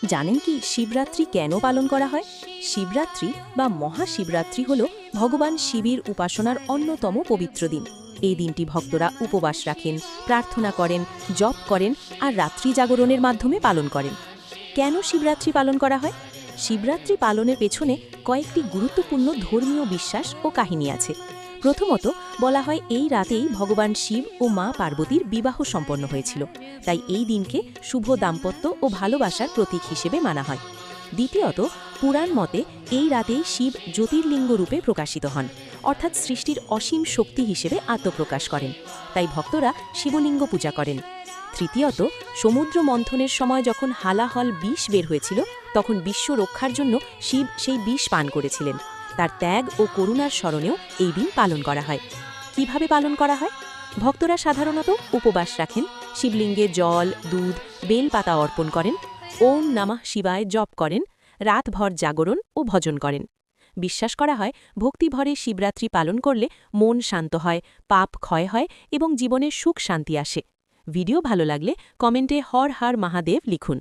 জানেন কি শিবরাত্রি কেন পালন করা হয়? শিবরাত্রি বা মহাশিবরাত্রি হল ভগবান শিবের উপাসনার অন্যতম পবিত্র দিন। এই দিনটি ভক্তরা উপবাস রাখেন, প্রার্থনা করেন, জপ করেন আর রাত্রি জাগরণের মাধ্যমে পালন করেন। কেন শিবরাত্রি পালন করা হয়? শিবরাত্রি পালনের পেছনে কয়েকটি গুরুত্বপূর্ণ ধর্মীয় বিশ্বাস ও কাহিনী আছে। প্রথমত, বলা হয় এই রাতেই ভগবান শিব ও মা পার্বতীর বিবাহ সম্পন্ন হয়েছিল, তাই এই দিনকে শুভ দাম্পত্য ও ভালোবাসার প্রতীক হিসেবে মানা হয়। দ্বিতীয়ত, পুরাণ মতে এই রাতেই শিব জ্যোতির্লিঙ্গ রূপে প্রকাশিত হন, অর্থাৎ সৃষ্টির অসীম শক্তি হিসেবে আত্মপ্রকাশ করেন, তাই ভক্তরা শিবলিঙ্গ পূজা করেন। তৃতীয়ত, সমুদ্র মন্থনের সময় যখন হালাহল বিষ বের হয়েছিল, তখন বিশ্ব রক্ষার জন্য শিব সেই বিষ পান করেছিলেন। তার ত্যাগ ও করুণার স্মরণেও এই দিন পালন করা হয়। কিভাবে পালন করা হয়? ভক্তরা সাধারণত উপবাস রাখেন, শিবলিঙ্গে জল, দুধ, বেলপাতা অর্পণ করেন, ওম নমঃ শিবায় জপ করেন, রাতভর জাগরণ ও ভজন করেন। বিশ্বাস করা হয় ভক্তিভরে শিবরাত্রি পালন করলে মন শান্ত হয়, পাপ ক্ষয় হয় এবং জীবনে সুখ শান্তি আসে। ভিডিও ভালো লাগলে কমেন্টে হর হর মহাদেব লিখুন।